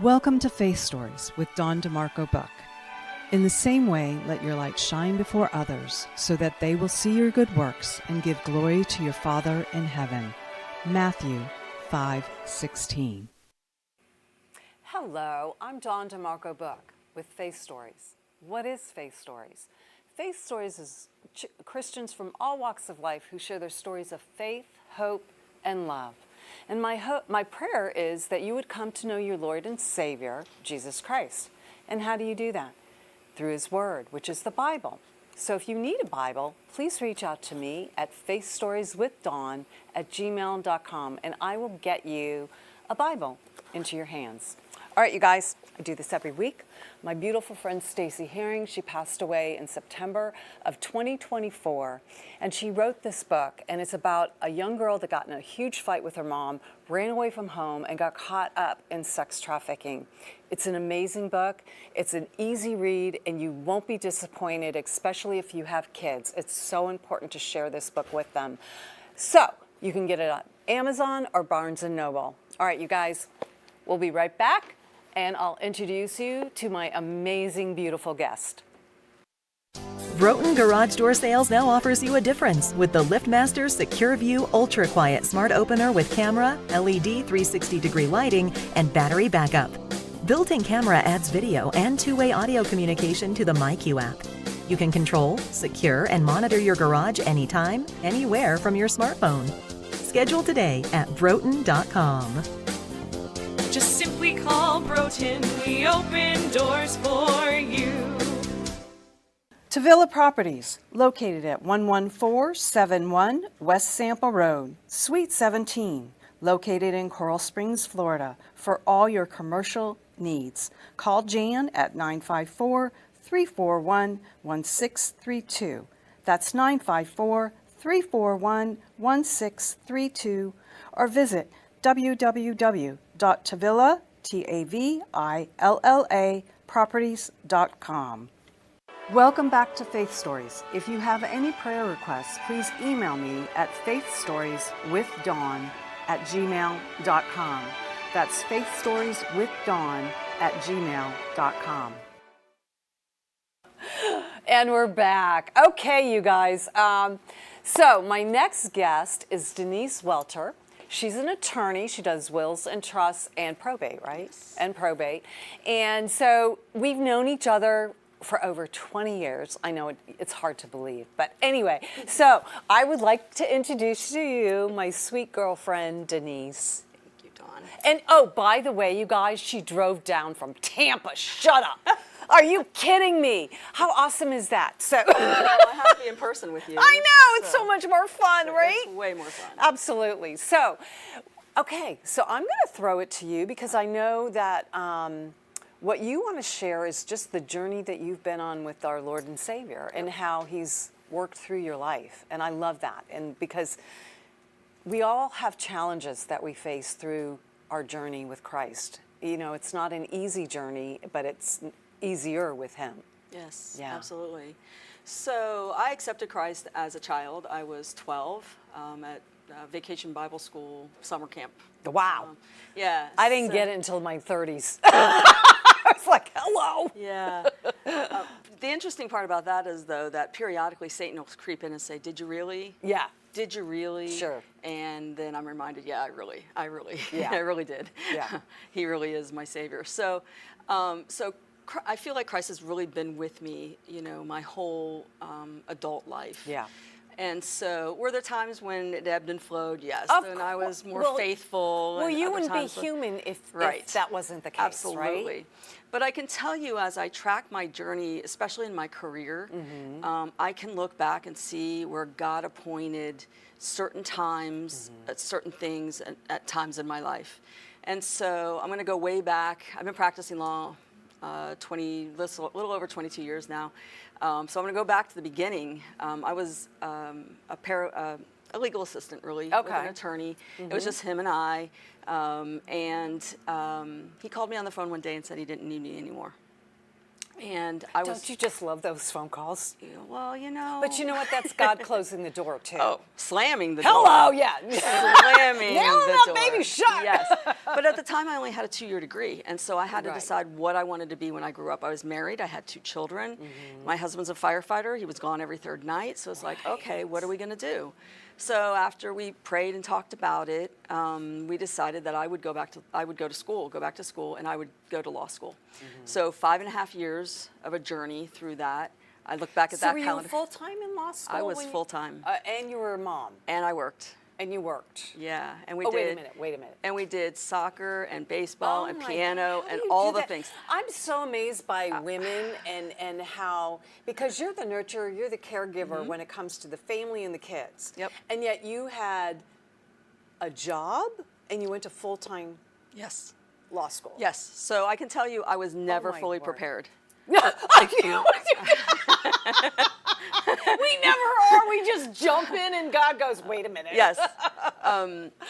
Welcome to Faith Stories with Dawn DeMarco Buck. In the same way, let your light shine before others so that they will see your good works and give glory to your Father in heaven. Matthew 5:16. Hello, I'm Dawn DeMarco Buck with Faith Stories. What is Faith Stories? Faith Stories is Christians from all walks of life who share their stories of faith, hope, and love. And my prayer is that you would come to know your Lord and Savior, Jesus Christ. And how do you do that? Through His Word, which is the Bible. So if you need a Bible, please reach out to me at faithstorieswithdawn@gmail.com and I will get you a Bible into your hands. All right, you guys, I do this every week. My beautiful friend Stacy Herring, she passed away in September of 2024, and she wrote this book, and it's about a young girl that got in a huge fight with her mom, ran away from home, and got caught up in sex trafficking. It's an amazing book. It's an easy read, and you won't be disappointed, especially if you have kids. It's so important to share this book with them. So you can get it on Amazon or Barnes & Noble. All right, you guys, we'll be right back. And I'll introduce you to my amazing, beautiful guest. Broughton Garage Door Sales now offers you a difference with the LiftMaster Secure View Ultra Quiet Smart Opener with camera, LED 360-degree lighting, and battery backup. Built-in camera adds video and two-way audio communication to the MyQ app. You can control, secure, and monitor your garage anytime, anywhere from your smartphone. Schedule today at broughton.com. Just simply call Broughton, we open doors for you. Tavilla Properties, located at 11471 West Sample Road, Suite 17, located in Coral Springs, Florida, for all your commercial needs. Call Jan at 954-341-1632. That's 954-341-1632, or visit www.tavillaproperties.com. Welcome back to Faith Stories. If you have any prayer requests, please email me at faithstorieswithdawn@gmail.com. That's faithstorieswithdawn@gmail.com. And we're back. Okay, you guys. So my next guest is Denise Welter. She's an attorney. She does wills and trusts and probate, right? Yes. And probate. And so we've known each other for over 20 years. I know it's hard to believe, but anyway. So I would like to introduce to you my sweet girlfriend, Denise. Thank you, Dawn. And oh, by the way, you guys, she drove down from Tampa. Shut up. Are you kidding me? How awesome is that? So Well, I have to be in person with you. I know, it's so much more fun, right? It's way more fun. Absolutely. So, okay, so I'm going to throw it to you because I know that what you want to share is just the journey that you've been on with our Lord and Savior and how He's worked through your life. And I love that. And because we all have challenges that we face through our journey with Christ. You know, it's not an easy journey, but it's easier with Him. Yes, Yeah. absolutely. So I accepted Christ as a child. I was 12 at Vacation Bible School summer camp. Wow. Yeah. I didn't so- get it until my 30s. I was like, hello. Yeah. The interesting part about that is, though, that periodically Satan will creep in and say, did you really? Yeah. Did you really? Sure. And then I'm reminded, yeah, I really, Yeah. I really did. Yeah. He really is my Savior. So I feel like Christ has really been with me, you know, my whole adult life. Yeah. And so were there times when it ebbed and flowed? Yes. Of and I was more well, faithful. Well, and you other wouldn't be times when- human if Right. that wasn't the case, Absolutely. right? But I can tell you, as I track my journey, especially in my career, I can look back and see where God appointed certain times, certain things at times in my life. And so I'm going to go way back. I've been practicing law a little over 22 years now. So I'm going to go back to the beginning. I was a a legal assistant, really, with Okay. an attorney. It was just him and I. He called me on the phone one day and said he didn't need me anymore. And I was, Don't you just love those phone calls? well, you know. But you know what? That's God closing the door too. Oh, slamming the door. Hello, yeah. Slamming Nail the it up, door. baby, shut. Yes. But at the time, I only had a 2-year degree. And so I had to Right. decide what I wanted to be when I grew up. I was married. I had 2 children. My husband's a firefighter. He was gone every 3rd night. So it's like, okay, what are we going to do? So after we prayed and talked about it, we decided that I would go back to school, and I would go to law school. So 5.5 years of a journey through that. I look back at So that were you calendar. full-time in law school? I was when you- full-time. And you were a mom, And I worked. and you worked. Yeah, and we Oh, did. wait a minute. And we did soccer and baseball and my piano God, how and do you all do the that? things. I'm so amazed by women and how, because you're the nurturer, you're the caregiver when it comes to the family and the kids. Yep. And yet you had a job and you went to full-time Yes. law school. Yes. So I can tell you, I was never my fully word. prepared. We never are. We just jump in and God goes, wait a minute. Yes.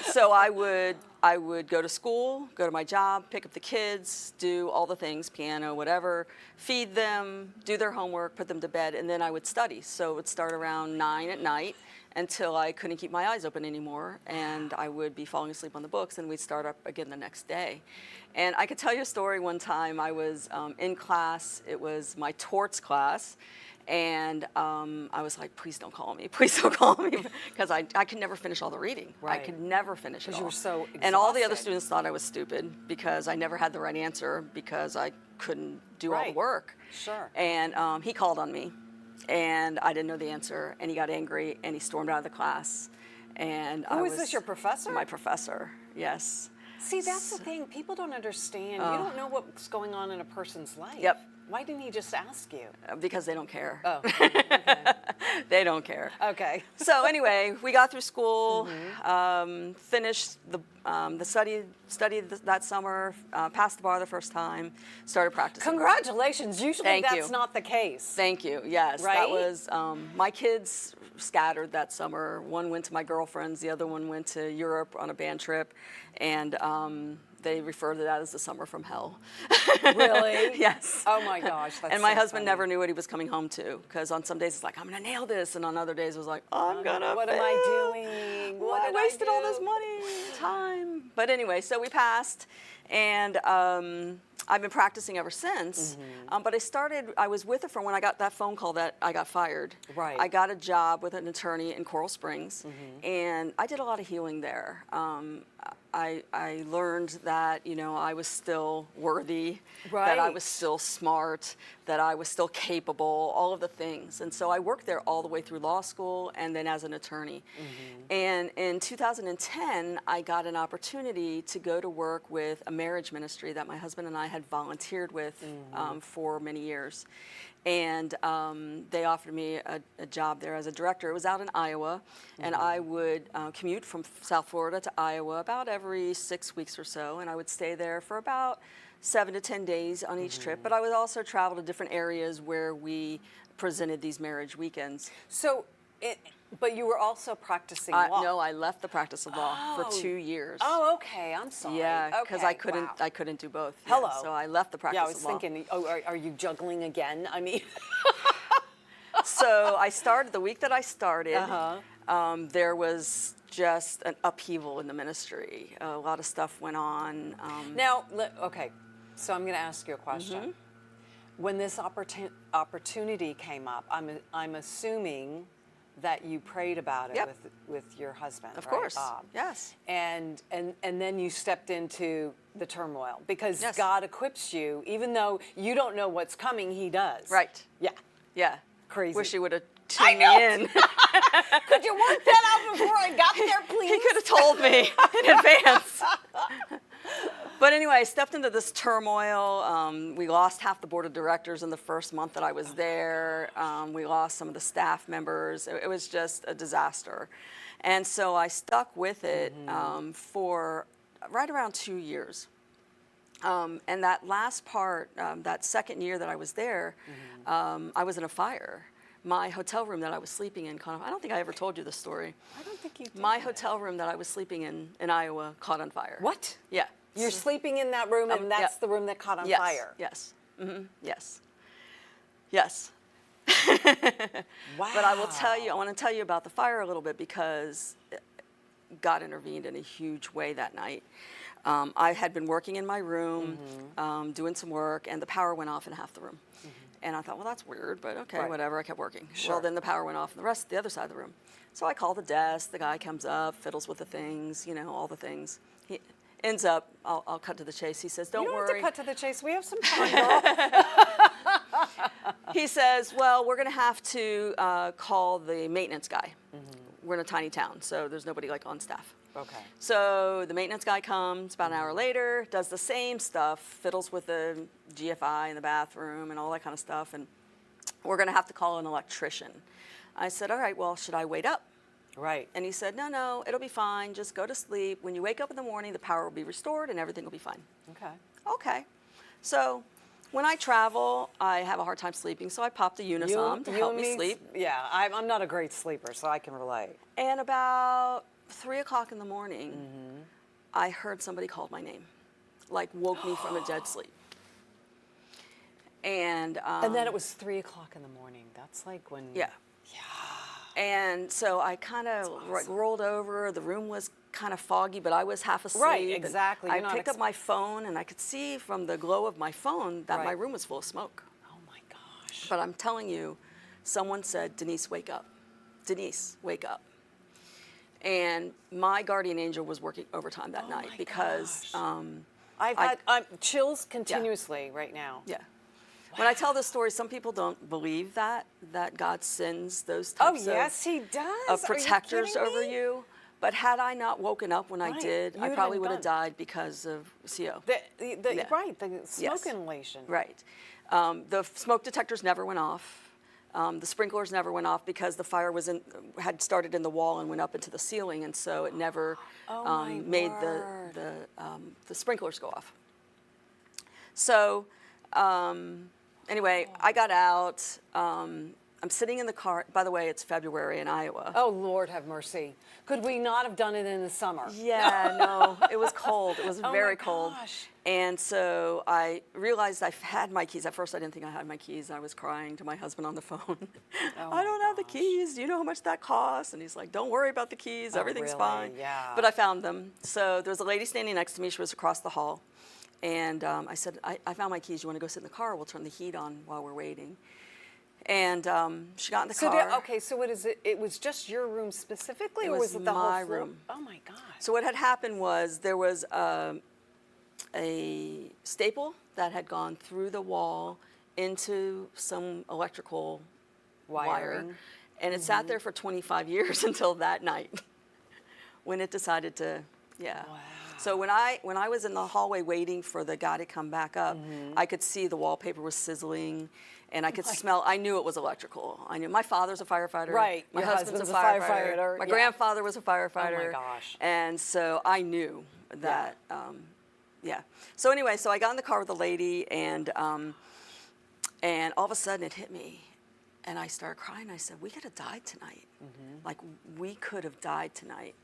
So I would go to school, go to my job, pick up the kids, do all the things, piano, whatever, feed them, do their homework, put them to bed, and then I would study. So it would start around 9 at night until I couldn't keep my eyes open anymore, and I would be falling asleep on the books, and we'd start up again the next day. And I could tell you a story. One time I was in class. It was my torts class. And I was like, please don't call me. Please don't call me. Because I could never finish all the reading. Right. I could never finish it all. you were so And all the other exhausted. students thought I was stupid because I never had the right answer because I couldn't do all the Right. work. Sure. And he called on me. And I didn't know the answer. And he got angry. And he stormed out of the class. And Who was this, your professor? My professor, yes. See, that's the thing. People don't understand. You don't know what's going on in a person's life. Yep. Why didn't he just ask you? Because they don't care. Oh, okay. They don't care. Okay. So anyway, we got through school, finished the study that summer, passed the bar the first time, started practicing. Congratulations. Usually Thank that's you. not the case. Thank you. Yes, Right? that was my kids scattered that summer. One went to my girlfriend's, the other one went to Europe on a band trip, and they refer to that as the summer from hell. Really? Yes. Oh my gosh. That's And my so husband funny. never knew what he was coming home to, because on some days it's like, I'm gonna nail this, and on other days it was like, I'm gonna What am fail. I doing? What I did wasted all do? this money, time. But anyway, so we passed, and I've been practicing ever since. But I was with a friend when I got that phone call that I got fired. Right. I got a job with an attorney in Coral Springs, and I did a lot of healing there. I learned that, I was still worthy, that I Right. was still smart, that I was still capable, all of the things. And so I worked there all the way through law school and then as an attorney. And in 2010, I got an opportunity to go to work with a marriage ministry that my husband and I had volunteered with for many years. And they offered me a job there as a director. It was out in Iowa, and I would commute from South Florida to Iowa about every 6 weeks or so, and I would stay there for about 7 to 10 days on each trip. But I would also travel to different areas where we presented these marriage weekends. So, but you were also practicing law. No, I left the practice of law for 2 years. Oh, okay. I'm sorry. Yeah, because I Okay, couldn't. wow. I couldn't do both. Yeah, Hello. so I left the practice Yeah, I was of law. thinking, are you juggling again? I mean, So I started the week that I started. There was just an upheaval in the ministry. A lot of stuff went on. now, okay. So I'm going to ask you a question. When this opportunity came up, I'm assuming that you prayed about it Yep. with your husband, Of right, course, Bob? yes. And then you stepped into the turmoil because Yes. God equips you, even though you don't know what's coming, He does. Right. Yeah. Yeah. Crazy. Wish he would have I tuned know. me in. Could you work that out before I got there, please? He could have told me in advance. But anyway, I stepped into this turmoil. We lost half the board of directors in the first month that I was there. We lost some of the staff members. It was just a disaster. And so I stuck with it for right around 2 years. And that last part, that second year that I was there, I was in a fire. my hotel room that I was sleeping in caught on. I don't think I ever told you this story. I don't think you did. My hotel room that I was sleeping in Iowa caught on fire. What? Yeah. You're sleeping in that room, and that's the room that caught on fire. Yes. Mm-hmm. Yes. Yes. Wow. But I will tell you, I want to tell you about the fire a little bit because God intervened in a huge way that night. I had been working in my room, doing some work, and the power went off in half the room. And I thought, well, that's weird, but okay, whatever. I kept working. Sure. Well, then the power went off in the other side of the room. So I call the desk. The guy comes up, fiddles with the things, you know, all the things. He ends up, I'll cut to the chase. He says, don't worry. You don't have to cut to the chase. We have some time, girl. He says, well, we're going to have to call the maintenance guy. We're in a tiny town, so there's nobody like on staff. Okay. So the maintenance guy comes about an hour later, does the same stuff, fiddles with the GFI in the bathroom and all that kind of stuff, and we're going to have to call an electrician. I said, all right, well, should I wait up? Right. And he said, no, it'll be fine. Just go to sleep. When you wake up in the morning, the power will be restored and everything will be fine. Okay. Okay. So when I travel, I have a hard time sleeping, so I pop the Unisom to help me sleep. Yeah, I'm not a great sleeper, so I can relate. And about 3 o'clock in the morning, I heard somebody called my name, like woke me from a dead sleep. And then it was 3 o'clock in the morning. That's like when. Yeah. Yeah. And so I kind of rolled over. The room was kind of foggy, but I was half asleep. Right, exactly. I picked up my phone, and I could see from the glow of my phone that my room was full of smoke. Oh my gosh. But I'm telling you, someone said, Denise, wake up. Denise, wake up. And my guardian angel was working overtime that night because I've had chills continuously right now. Yeah. When I tell this story, some people don't believe that God sends those types he does. of protectors Are you over kidding me? you. But had I not woken up when I Right. did, You I would probably have would been have done. died because of CO. Right, the smoke inhalation. Right. The smoke detectors never went off. The sprinklers never went off because the fire had started in the wall and went up into the ceiling, and so it never made the sprinklers go off. So anyway, I got out. I'm sitting in the car. By the way, it's February in Iowa. Oh, Lord have mercy. Could we not have done it in the summer? Yeah, no, it was cold. It was very cold. Gosh. And so I realized I had my keys. At first, I didn't think I had my keys. I was crying to my husband on the phone. I don't have the keys. Do you know how much that costs? And he's like, don't worry about the keys. Everything's really? fine. Yeah. But I found them. So there was a lady standing next to me. She was across the hall. And I said, I found my keys. You want to go sit in the car? We'll turn the heat on while we're waiting. And she got in the car. So what is it? It was just your room specifically, It or was was it the whole my floor? room. Oh my God. So what had happened was there was a staple that had gone through the wall into some electrical wire. Wiring. And it sat there for 25 years until that night when it decided to, Wow. So when I was in the hallway waiting for the guy to come back up, I could see the wallpaper was sizzling, and I could smell. I knew it was electrical. I knew my father's a firefighter. Right. My Your husband's a husband's a firefighter. firefighter, My yeah. grandfather was a firefighter. Oh my gosh. And so I knew that. Yeah. So anyway, so I got in the car with the lady, and all of a sudden it hit me, and I started crying. I said, "We could have died tonight. Like we could have died tonight."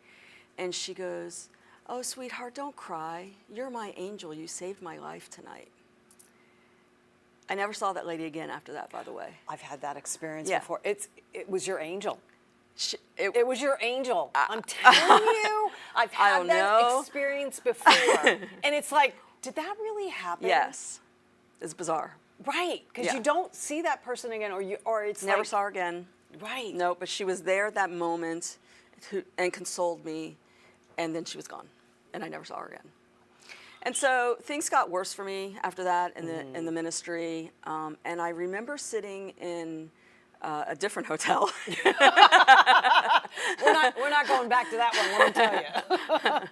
And she goes, "Oh, sweetheart, don't cry. You're my angel. You saved my life tonight." I never saw that lady again after that, by the way. I've had that experience Yeah. before. It was your angel. It It was your angel. I'm telling you, I've had don't that know. experience before, and it's like, did that really happen? Yes. It's bizarre. Right, because Yeah. you don't see that person again, or it's Never like, saw her again. Right. No, but she was there at that moment and consoled me, and then she was gone, and I never saw her again. And so things got worse for me after that in the ministry, and I remember sitting in a different hotel. We're not going back to that one. Let me tell you.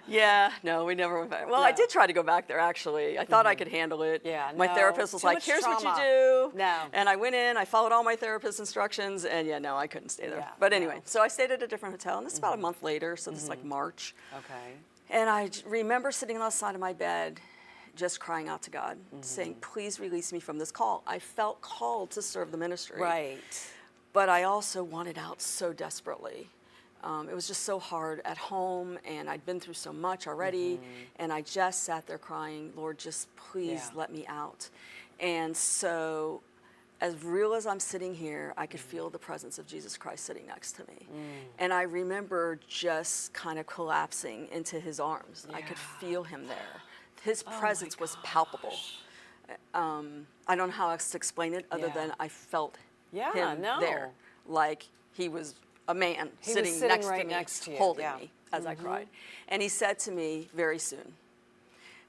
Yeah, no, we never went back. Well, I did try to go back there, actually. I thought I could handle it. Yeah, My no, therapist was too like, much here's what you trauma. do. No. And I went in, I followed all my therapist's instructions, and yeah, no, I couldn't stay there. Yeah, But anyway, so I stayed at a different hotel, and this is about a month later, so this is like March. Okay. And I remember sitting on the side of my bed, just crying out to God, saying, please release me from this call. I felt called to serve the ministry. Right. But I also wanted out so desperately. It was just so hard at home, and I'd been through so much already, and I just sat there crying, Lord, just please let me out. And so, as real as I'm sitting here, I could feel the presence of Jesus Christ sitting next to me. And I remember just kind of collapsing into his arms. I could feel him there. His presence was palpable. I don't know how else to explain it other than I felt him there. Like he was a man sitting next right to me, next to you. holding me as I cried. And he said to me, very soon.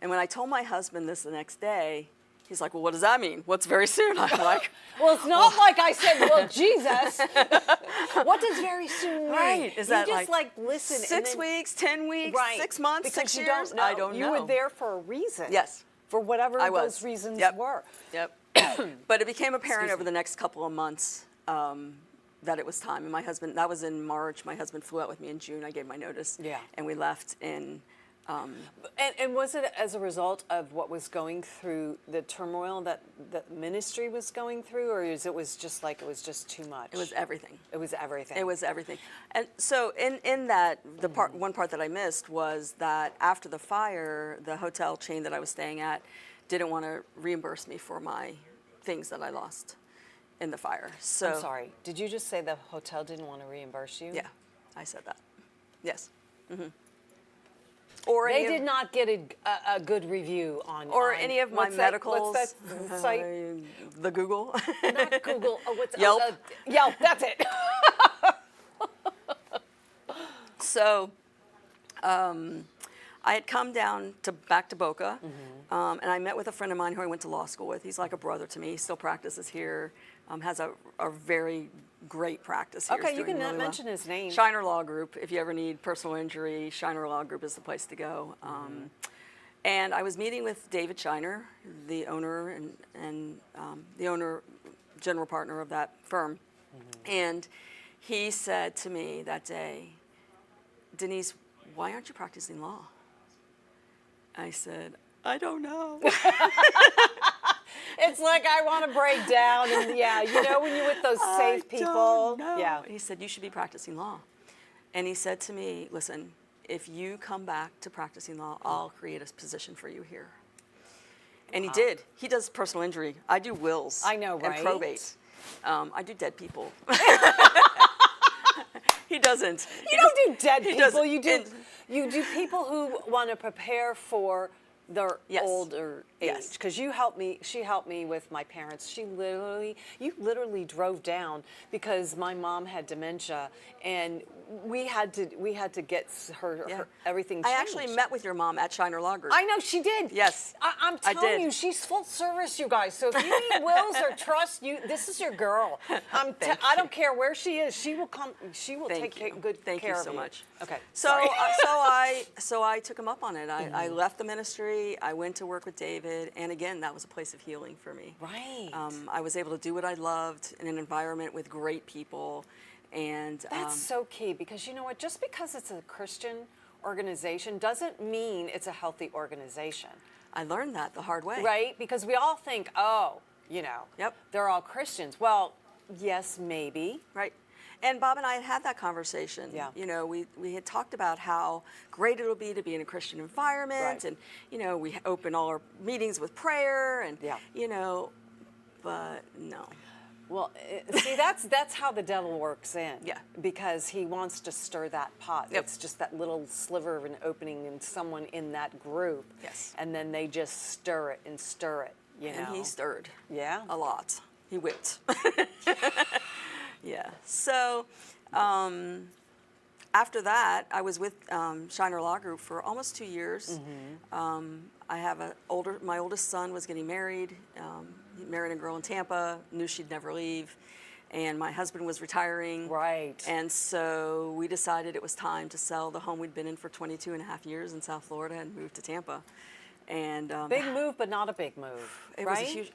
And when I told my husband this the next day, he's like, well, what does that mean? What's very soon? I'm like, well, it's not like I said, well, Jesus. What does very soon mean? Right. Is you that just like listen. 6 weeks, 10 weeks, 6 months, because 6 you years? Don't know. I don't know. You were there for a reason. Yes. For whatever was. those reasons Yep. were. Yep. But it became apparent over the next couple of months that it was time. And my husband, that was in March. My husband flew out with me in June. I gave my notice. Yeah. And we left in. And was it as a result of what was going through the turmoil that the ministry was going through, or it was just like it was just too much? It was everything. It was everything. It was everything. And so in that, the one part that I missed was that after the fire, the hotel chain that I was staying at didn't want to reimburse me for my things that I lost in the fire. So I'm sorry. Did you just say the hotel didn't want to reimburse you? Yeah, I said that. Yes. Or they did not get a good review on. Or on, any of my medicals. What's that site? The Google. Not Google. Oh, what's Yelp? Yelp. That's it. So, I had come down back to Boca, and I met with a friend of mine who I went to law school with. He's like a brother to me. He still practices here. Has a very great practice here. Okay, He's you doing can really mention his name. Shiner Law Group. If you ever need personal injury, Shiner Law Group is the place to go. And I was meeting with David Shiner, the owner and the owner, general partner of that firm, and he said to me that day, Denise, why aren't you practicing law? I said, I don't know. It's like I want to break down, and you know when you're with those safe people. Yeah. He said, you should be practicing law. And he said to me, listen, if you come back to practicing law, I'll create a position for you here. And he did. He does personal injury. I do wills. I know, right? And probate. I do dead people. He doesn't. You don't do dead people. doesn't. You do people who want to prepare for their Yes. older age. Yes. Because she helped me with my parents. You literally drove down because my mom had dementia, and we had to get her everything changed. I actually met with your mom at Shiner Law Group. I know she did. Yes, I'm I telling did. you, she's full service, you guys. So if you need wills or trust, this is your girl. I don't care where she is. She will come. She will Thank take you. good Thank care you of so you. much. Okay. So I took him up on it. I Mm-hmm. left the ministry. I went to work with David, and again, that was a place of healing for me. Right. I was able to do what I loved in an environment with great people, and That's so key, because you know what? Just because it's a Christian organization doesn't mean it's a healthy organization. I learned that the hard way. Right? Because we all think, Yep. they're all Christians. Well, yes, maybe. Right. And Bob and I had that conversation. Yeah. You know, we had talked about how great it'll be to be in a Christian environment, Right. and we open all our meetings with prayer, and Yeah. but no. Well, see, that's how the devil works in. Yeah. Because he wants to stir that pot. Yep. It's just that little sliver of an opening in someone in that group. Yes. And then they just stir it and stir it, And he stirred. Yeah. A lot. He whipped. Yeah. So after that, I was with Shiner Law Group for almost 2 years. I have my oldest son was getting married. He married a girl in Tampa, knew she'd never leave. And my husband was retiring. Right. And so we decided it was time to sell the home we'd been in for 22 and a half years in South Florida and move to Tampa. And Big move, but not a big move, it right? was a huge,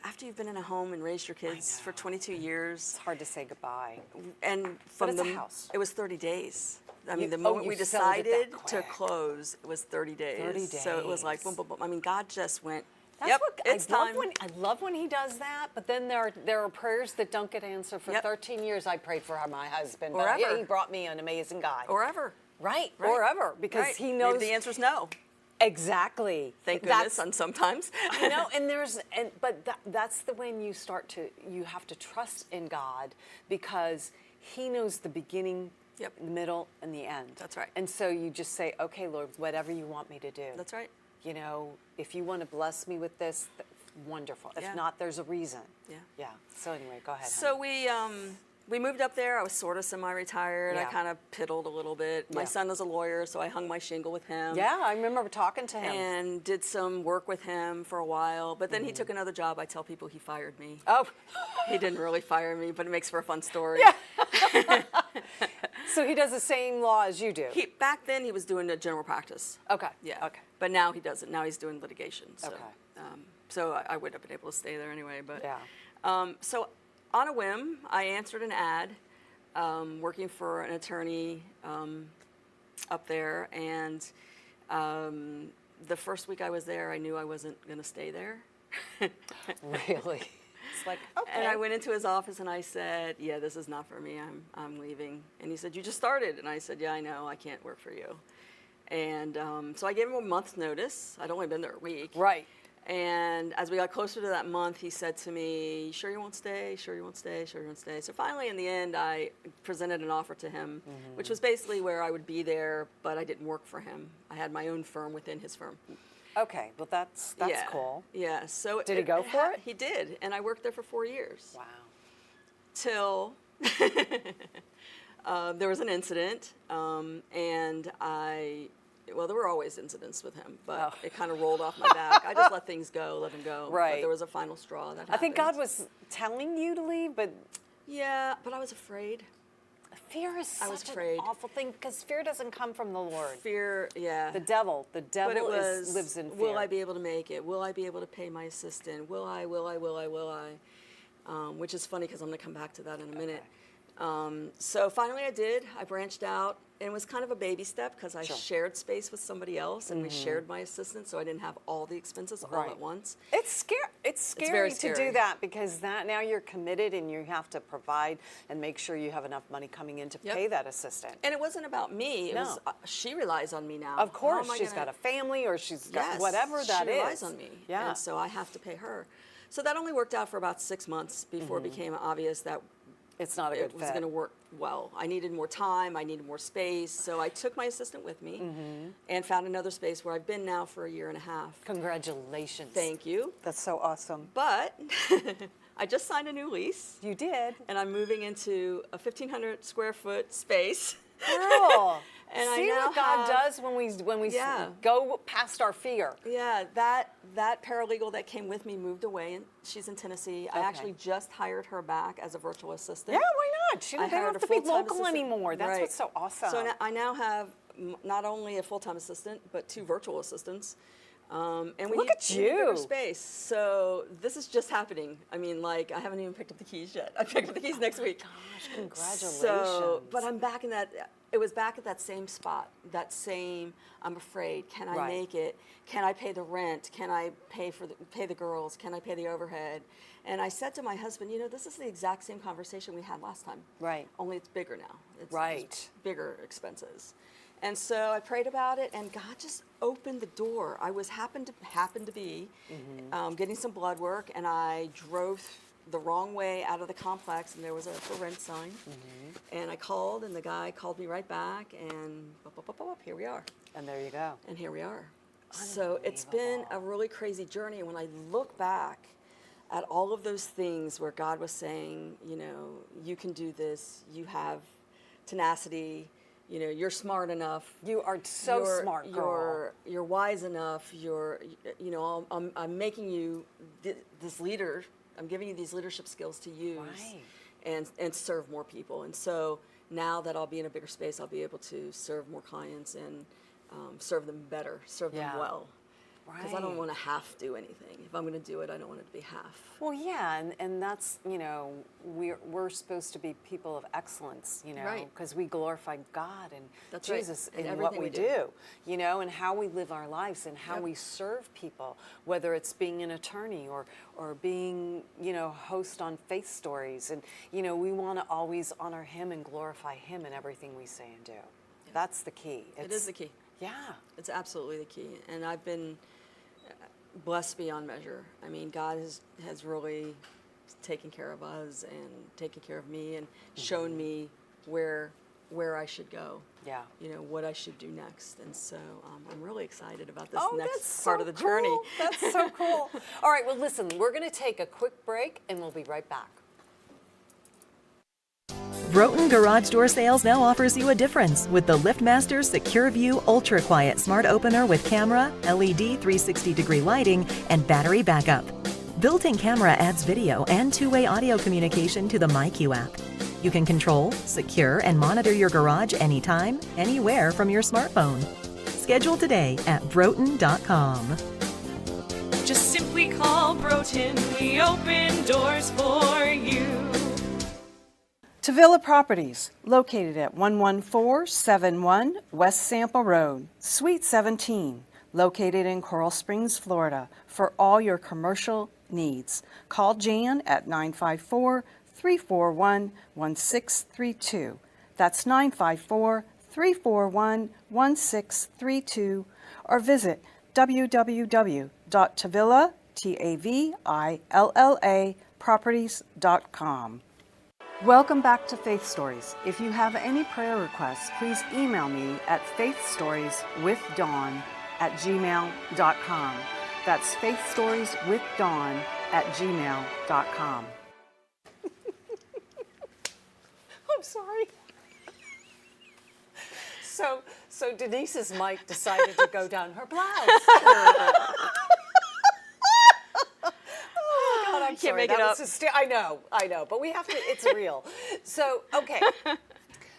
after you've been in a home and raised your kids for 22 years. It's hard to say goodbye. And But from it's a house. It was 30 days. I You- mean, the oh, moment you we sold it that decided to quick. close, it was 30 days. 30 So it was like, days. boom, boom, boom. I mean, God just went, That's yep, what it's time. I love when he does that, but then there are prayers that don't get answered. For Yep. 13 years, I prayed for my husband, Or but ever. he brought me an amazing guy. Or ever. Right, Right. or ever, because Right. he knows Maybe the answer's no. exactly. Thank That's- goodness, and sometimes. But that's the when you you have to trust in God, because he knows the beginning, Yep. the middle, and the end. That's right. And so you just say, okay, Lord, whatever you want me to do. That's right. If you want to bless me with this, wonderful. If Yeah. not, there's a reason. Yeah. Yeah. So anyway, go ahead. So honey. we moved up there. I was sort of semi-retired. I Yeah. kind of piddled a little bit. My Yeah. son was a lawyer, so I hung my shingle with him. Yeah, I remember talking to him. And did some work with him for a while. But then he took another job. I tell people he fired me. Oh, He didn't really fire me, but it makes for a fun story. Yeah. so he does the same law as you do. Back then, he was doing a general practice. Okay. Yeah. Okay. But now he doesn't. Now he's doing litigation. So, Okay. So I would have been able to stay there anyway. But Yeah. So on a whim, I answered an ad working for an attorney up there, and the first week I was there, I knew I wasn't going to stay there. Really? It's like, okay. And I went into his office and I said, "Yeah, this is not for me. I'm leaving." And he said, "You just started." And I said, "Yeah, I know. I can't work for you." And so I gave him a month's notice. I'd only been there a week. Right. And as we got closer to that month, he said to me, "You sure you won't stay? Sure you won't stay? Sure you won't stay?" So finally, in the end, I presented an offer to him, which was basically where I would be there, but I didn't work for him. I had my own firm within his firm. Okay. Well, that's Yeah. cool. Yeah. So Did he go for it? He did, and I worked there for 4 years. Wow. Till there was an incident, and well, there were always incidents with him, but it kind of rolled off my back. I just let things go, let him go. Right. But there was a final straw that happened. I think God was telling you to leave, but Yeah, but I was afraid. fear is I was such an afraid. awful thing, because fear doesn't come from the Lord. Fear, yeah. The devil But it was, lives in fear. will I be able to make it? Will I be able to pay my assistant? Will I? Which is funny because I'm going to come back to that in a minute. So finally I did. I branched out. And it was kind of a baby step because I shared space with somebody else, and we shared my assistant, so I didn't have all the expenses all Right. at once. It's scary. It's scary very to scary. do that, because now you're committed and you have to provide and make sure you have enough money coming in to Yep. pay that assistant. And it wasn't about me. It No. was she relies on me now. Of How course, am I she's gonna- got a family, or she's got Yes, whatever that is. she relies on me. Yeah. And so I have to pay her. So that only worked out for about 6 months before it became obvious that It's not a good it was fit. going to work well. I needed more time. I needed more space. So I took my assistant with me and found another space where I've been now for a year and a half. Congratulations. Thank you. That's so awesome. But I just signed a new lease, You did. and I'm moving into a 1,500 square foot space. Girl. And I See now what God have- does when we Yeah. go past our fear. Yeah, that paralegal that came with me moved away, and she's in Tennessee. I Okay. actually just hired her back as a virtual assistant. Yeah, why not? They don't hired have a to be full-time local assistant. anymore. That's Right. what's so awesome. So I now have not only a full-time assistant, but 2 virtual assistants. And we Look need, at we need bigger you. space. So this is just happening. I mean, like, I haven't even picked up the keys yet. I picked up the keys next week. Gosh, congratulations. So, but I'm back in that. It was back at that same spot. That same. I'm afraid. Can I Right. make it? Can I pay the rent? Can I pay the girls? Can I pay the overhead? And I said to my husband, this is the exact same conversation we had last time. Right. Only it's bigger now. It's Right. bigger expenses. And so I prayed about it, and God just opened the door. I was happened to be getting some blood work, and I drove the wrong way out of the complex, and there was a for rent sign. And I called, and the guy called me right back, and here we are. And there you go. And here we are. So it's been a really crazy journey. And when I look back at all of those things where God was saying, you can do this, you have tenacity, you're smart enough. You are so smart, girl. You're wise enough. I'm making you this leader. I'm giving you these leadership skills to use Right. and serve more people. And so now that I'll be in a bigger space, I'll be able to serve more clients and serve them better, serve Yeah. them well. Because I don't want to half do anything. If I'm going to do it, I don't want it to be half. Well, yeah, and that's, we're supposed to be people of excellence, Right. because we glorify God and That's right. Jesus In in everything what we we do. do, and how we live our lives and how we serve people, whether it's being an attorney or being, host on Faith Stories. And, we want to always honor Him and glorify Him in everything we say and do. Yeah. That's the key. It is the key. Yeah. It's absolutely the key. And I've been blessed beyond measure. I mean, God has really taken care of us and taken care of me and shown me where I should go. Yeah. What I should do next. And so I'm really excited about this Oh, next that's part so of the journey. cool. That's so cool. All right, well, listen, we're going to take a quick break and we'll be right back. Broughton Garage Door Sales now offers you a difference with the LiftMaster Secure View Ultra Quiet Smart Opener with camera, LED 360-degree lighting, and battery backup. Built-in camera adds video and two-way audio communication to the MyQ app. You can control, secure, and monitor your garage anytime, anywhere from your smartphone. Schedule today at broughton.com. Just simply call Broughton. We open doors for you. Tavilla Properties, located at 11471 West Sample Road, Suite 17, located in Coral Springs, Florida, for all your commercial needs. Call Jan at 954-341-1632. That's 954-341-1632, or visit www.tavilla.properties.com. Welcome back to Faith Stories. If you have any prayer requests, please email me at faithstorieswithdawn@gmail.com. That's faithstorieswithdawn@gmail.com. I'm sorry. So Denise's mic decided to go down her blouse. I'm can't sorry, make that it was up. I know, but we have to, it's real. So, okay.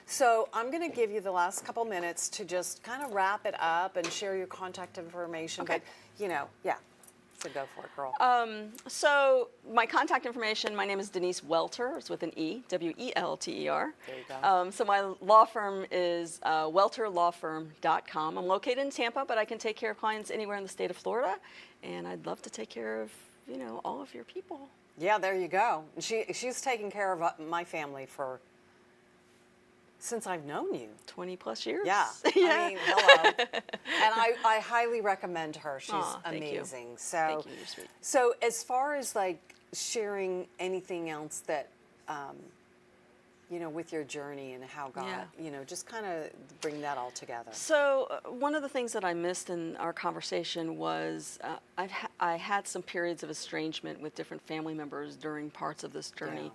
So I'm going to give you the last couple minutes to just kind of wrap it up and share your contact information. Okay. But, yeah. So go for it, girl. So my contact information, my name is Denise Welter. It's with an E, W-E-L-T-E-R. There you go. So my law firm is welterlawfirm.com. I'm located in Tampa, but I can take care of clients anywhere in the state of Florida. And I'd love to take care of, all of your people. Yeah, there you go. She's taken care of my family since I've known you. 20 plus years. Yeah. Yeah. I mean, hello. And I highly recommend her. She's Thank you. amazing. Thank you, you're sweet. So as far as like sharing anything else that, with your journey and how God, just kind of bring that all together. So one of the things that I missed in our conversation was I had some periods of estrangement with different family members during parts of this journey.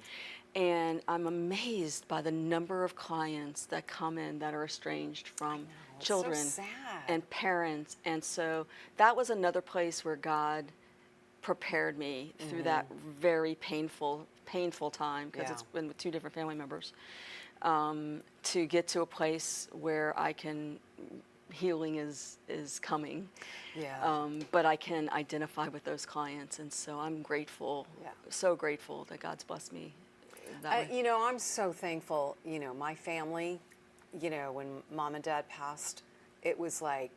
Yeah. And I'm amazed by the number of clients that come in that are estranged from children so sad. and parents. And so that was another place where God prepared me through that very painful time, because it's been with two different family members, to get to a place where I can, healing is coming. Yeah. But I can identify with those clients. And so I'm grateful, so grateful that God's blessed me that way. I'm so thankful, my family, when Mom and Dad passed, it was like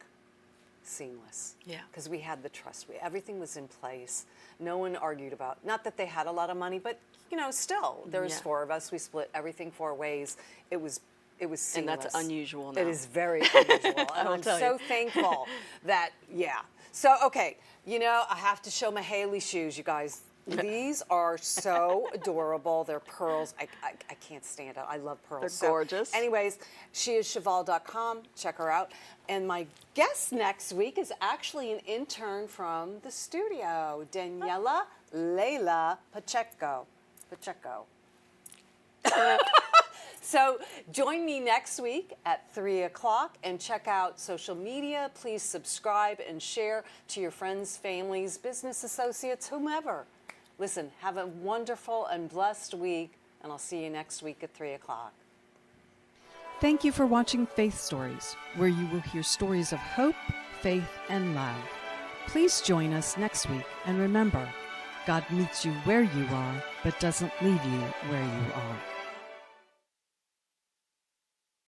seamless. Yeah. Because we had the trust. Everything was in place. No one argued about, not that they had a lot of money, but, still, there's four of us. We split everything 4 ways. It was seamless. And that's unusual now. It is very unusual. And I'm so thankful that, So, okay, I have to show my Haley shoes, you guys. These are so adorable. They're pearls. I can't stand it. I love pearls. They're gorgeous. Anyways, sheischeval.com. Check her out. And my guest next week is actually an intern from the studio, Daniela Leila Pacheco. So join me next week at 3 o'clock and check out social media. Please subscribe and share to your friends, families, business associates, whomever. Listen, have a wonderful and blessed week, and I'll see you next week at 3 o'clock. Thank you for watching Faith Stories, where you will hear stories of hope, faith, and love. Please join us next week, and remember, God meets you where you are, but doesn't leave you where you are.